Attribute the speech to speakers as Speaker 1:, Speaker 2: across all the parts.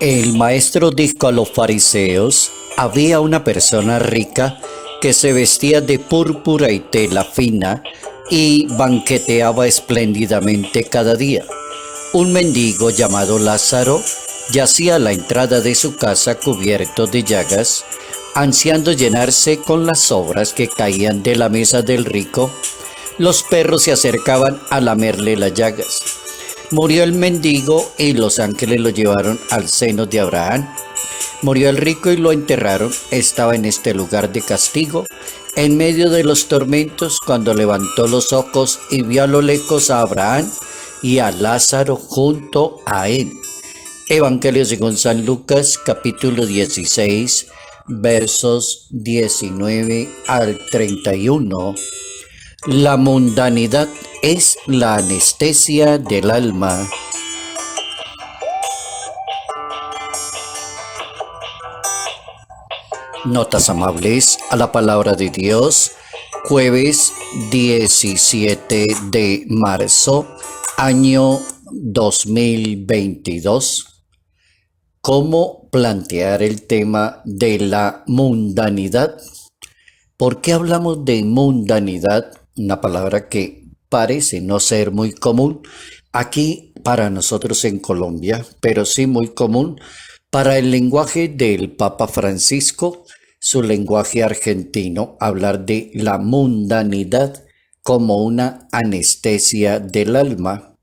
Speaker 1: El maestro dijo a los fariseos, había una persona rica que se vestía de púrpura y tela fina y banqueteaba espléndidamente cada día. Un mendigo llamado Lázaro yacía a la entrada de su casa cubierto de llagas, ansiando llenarse con las sobras que caían de la mesa del rico. Los perros se acercaban a lamerle las llagas. Murió el mendigo y los ángeles lo llevaron al seno de Abraham. Murió el rico y lo enterraron. Estaba en este lugar de castigo, en medio de los tormentos, cuando levantó los ojos y vio a lo lejos a Abraham y a Lázaro junto a él. Evangelio según San Lucas, capítulo 16, versos 19 al 31. La mundanidad es la anestesia del alma. Notas amables a la palabra de Dios, jueves 17 de marzo, año 2022. ¿Cómo plantear el tema de la mundanidad? ¿Por qué hablamos de mundanidad? Una palabra que parece no ser muy común aquí para nosotros en Colombia, pero sí muy común para el lenguaje del Papa Francisco, su lenguaje argentino, hablar de la mundanidad como una anestesia del alma.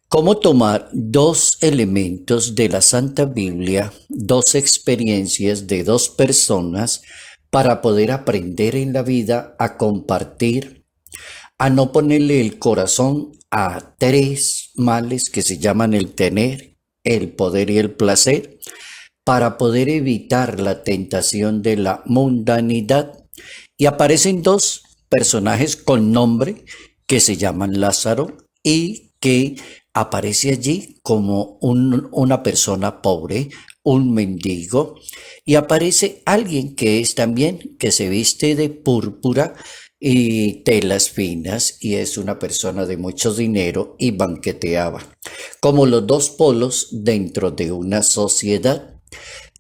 Speaker 1: ¿Cómo tomar dos elementos de la Santa Biblia, dos experiencias de dos personas para poder aprender en la vida a compartir, a no ponerle el corazón a tres males que se llaman el tener, el poder y el placer, para poder evitar la tentación de la mundanidad? Y aparecen dos personajes con nombre que se llaman Lázaro y que aparece allí como una persona pobre, un mendigo, y aparece alguien que es también, que se viste de púrpura y telas finas y es una persona de mucho dinero y banqueteaba, como los dos polos dentro de una sociedad.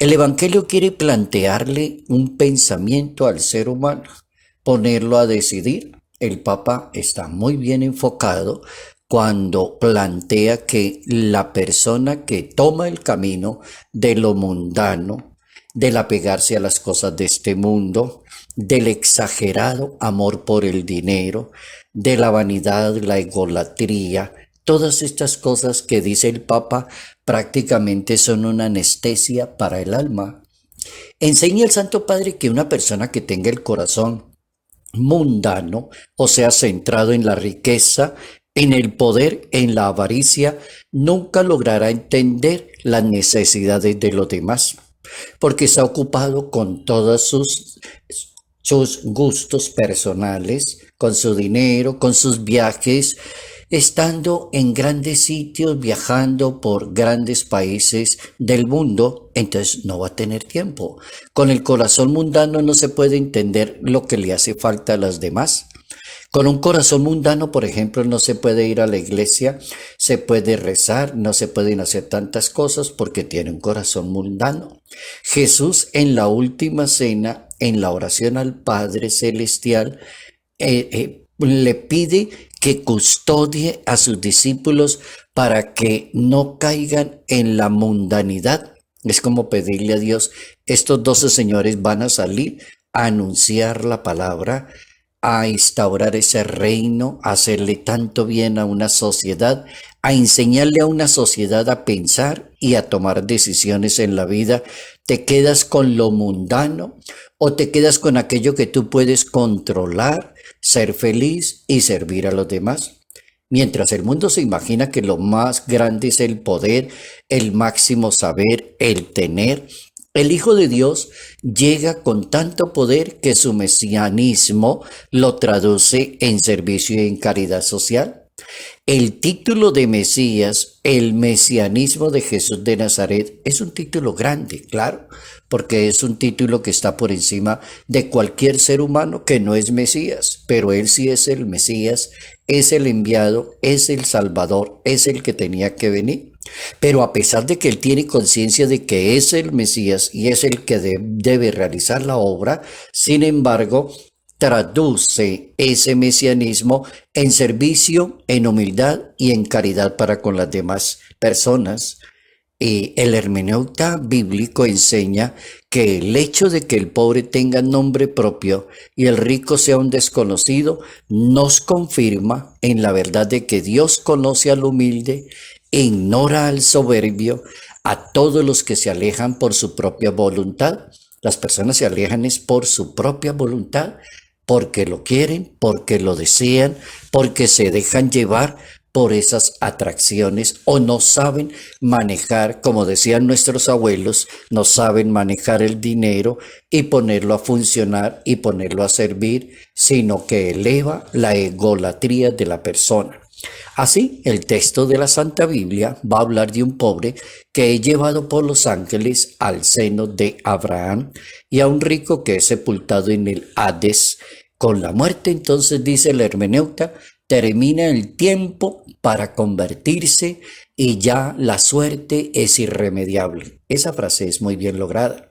Speaker 1: El Evangelio quiere plantearle un pensamiento al ser humano, ponerlo a decidir. El Papa está muy bien enfocado cuando plantea que la persona que toma el camino de lo mundano, del apegarse a las cosas de este mundo, del exagerado amor por el dinero, de la vanidad, la egolatría, todas estas cosas que dice el Papa prácticamente son una anestesia para el alma. Enseña el Santo Padre que una persona que tenga el corazón mundano, o sea, centrado en la riqueza, en el poder, en la avaricia, nunca logrará entender las necesidades de los demás, porque está ocupado con todos sus gustos personales, con su dinero, con sus viajes, estando en grandes sitios, viajando por grandes países del mundo. Entonces no va a tener tiempo. Con el corazón mundano no se puede entender lo que le hace falta a las demás. Con un corazón mundano, por ejemplo, no se puede ir a la iglesia, se puede rezar, no se pueden hacer tantas cosas porque tiene un corazón mundano. Jesús en la última cena, en la oración al Padre Celestial, le pide que custodie a sus discípulos para que no caigan en la mundanidad. Es como pedirle a Dios, estos 12 señores van a salir a anunciar la palabra, a instaurar ese reino, a hacerle tanto bien a una sociedad, a enseñarle a una sociedad a pensar y a tomar decisiones en la vida. ¿Te quedas con lo mundano o te quedas con aquello que tú puedes controlar, ser feliz y servir a los demás? Mientras el mundo se imagina que lo más grande es el poder, el máximo saber, el tener, el Hijo de Dios llega con tanto poder que su mesianismo lo traduce en servicio y en caridad social. El título de Mesías, el mesianismo de Jesús de Nazaret, es un título grande, claro, porque es un título que está por encima de cualquier ser humano que no es Mesías, pero él sí es el Mesías, es el enviado, es el Salvador, es el que tenía que venir. Pero a pesar de que él tiene conciencia de que es el Mesías y es el que debe realizar la obra, sin embargo, traduce ese mesianismo en servicio, en humildad y en caridad para con las demás personas. El hermeneuta bíblico enseña que el hecho de que el pobre tenga nombre propio y el rico sea un desconocido nos confirma en la verdad de que Dios conoce al humilde, ignora al soberbio, a todos los que se alejan por su propia voluntad. Las personas se alejan es por su propia voluntad, porque lo quieren, porque lo desean, porque se dejan llevar por esas atracciones o no saben manejar, como decían nuestros abuelos, no saben manejar el dinero y ponerlo a funcionar y ponerlo a servir, sino que eleva la egolatría de la persona. Así, el texto de la Santa Biblia va a hablar de un pobre que es llevado por los ángeles al seno de Abraham y a un rico que es sepultado en el Hades. Con la muerte, entonces, dice el hermeneuta, termina el tiempo para convertirse y ya la suerte es irremediable. Esa frase es muy bien lograda.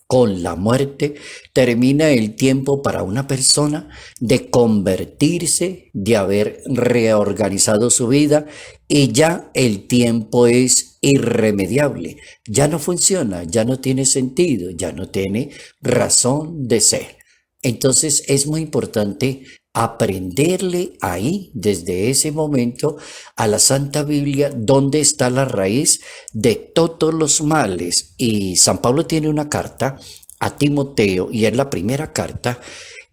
Speaker 1: Con la muerte termina el tiempo para una persona de convertirse, de haber reorganizado su vida y ya el tiempo es irremediable. Ya no funciona, ya no tiene sentido, ya no tiene razón de ser. Entonces es muy importante aprenderle ahí, desde ese momento, a la Santa Biblia, dónde está la raíz de todos los males. Y San Pablo tiene una carta a Timoteo, y es la primera carta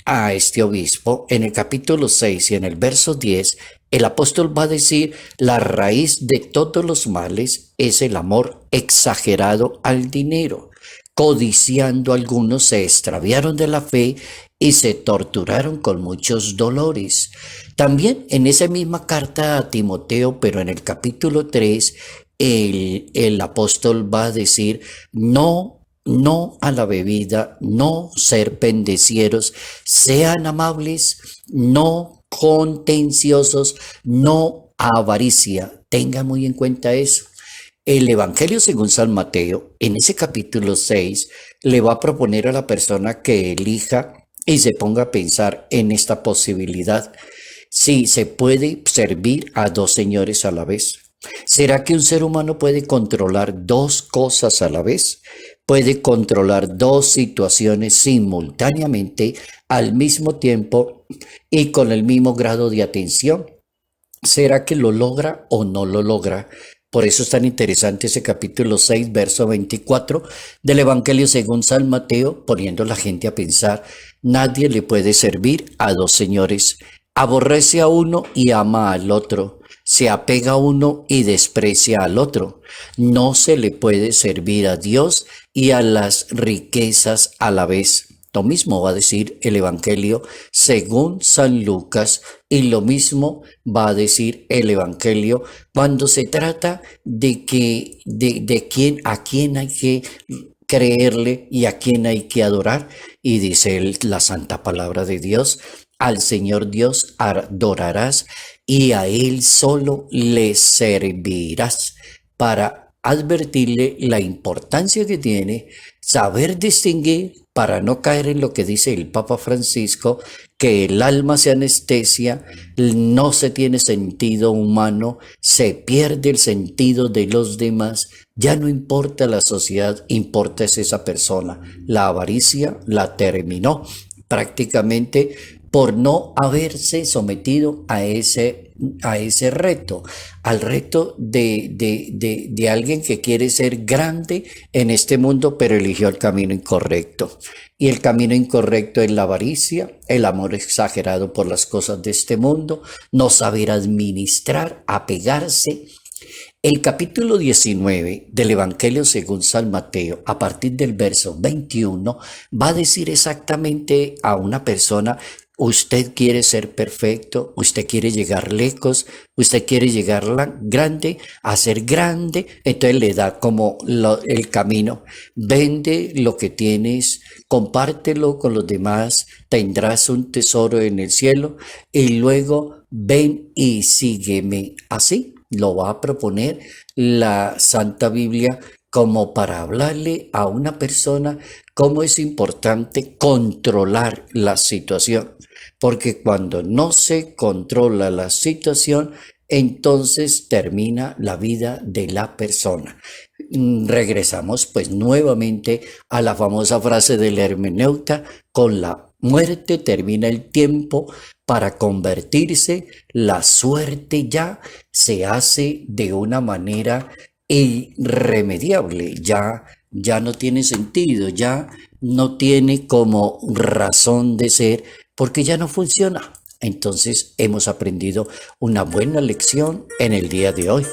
Speaker 1: a este obispo. En el capítulo 6 y en el verso 10, el apóstol va a decir, la raíz de todos los males es el amor exagerado al dinero. Codiciando algunos se extraviaron de la fe y se torturaron con muchos dolores. También en esa misma carta a Timoteo, pero en el capítulo 3, el apóstol va a decir, no a la bebida, no ser pendecieros, sean amables, no contenciosos, no avaricia. Tenga muy en cuenta eso. El Evangelio según San Mateo, en ese capítulo 6, le va a proponer a la persona que elija y se ponga a pensar en esta posibilidad. Si se puede servir a dos señores a la vez. ¿Será que un ser humano puede controlar dos cosas a la vez? ¿Puede controlar dos situaciones simultáneamente al mismo tiempo y con el mismo grado de atención? ¿Será que lo logra o no lo logra? Por eso es tan interesante ese capítulo 6, verso 24 del Evangelio según San Mateo, poniendo a la gente a pensar, nadie le puede servir a dos señores. Aborrece a uno y ama al otro. Se apega a uno y desprecia al otro. No se le puede servir a Dios y a las riquezas a la vez. Lo mismo va a decir el Evangelio según San Lucas y lo mismo va a decir el Evangelio cuando se trata de que a quién hay que creerle y a quién hay que adorar. Y dice la santa palabra de Dios, al Señor Dios adorarás y a Él solo le servirás, para advertirle la importancia que tiene saber distinguir para no caer en lo que dice el Papa Francisco, que el alma se anestesia, no se tiene sentido humano, se pierde el sentido de los demás, ya no importa la sociedad, importa es esa persona. La avaricia la terminó prácticamente por no haberse sometido a ese reto, al reto de alguien que quiere ser grande en este mundo, pero eligió el camino incorrecto. Y el camino incorrecto es la avaricia, el amor exagerado por las cosas de este mundo, no saber administrar, apegarse. El capítulo 19 del Evangelio según San Mateo, a partir del verso 21, va a decir exactamente a una persona, usted quiere ser perfecto, usted quiere llegar lejos, usted quiere llegar grande, a ser grande, entonces le da como el camino, vende lo que tienes, compártelo con los demás, tendrás un tesoro en el cielo y luego ven y sígueme. Así lo va a proponer la Santa Biblia como para hablarle a una persona cómo es importante controlar la situación. Porque cuando no se controla la situación, entonces termina la vida de la persona. Regresamos pues nuevamente a la famosa frase del hermeneuta: con la muerte termina el tiempo para convertirse, la suerte ya se hace de una manera irremediable, ya no tiene sentido, ya no tiene como razón de ser, porque ya no funciona. Entonces hemos aprendido una buena lección en el día de hoy.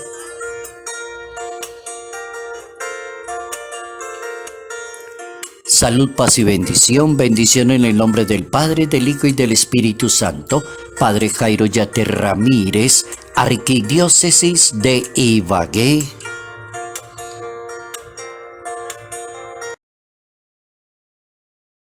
Speaker 1: Salud, paz y bendición. Bendición en el nombre del Padre, del Hijo y del Espíritu Santo. Padre Jairo Yate Ramírez, Arquidiócesis de Ibagué,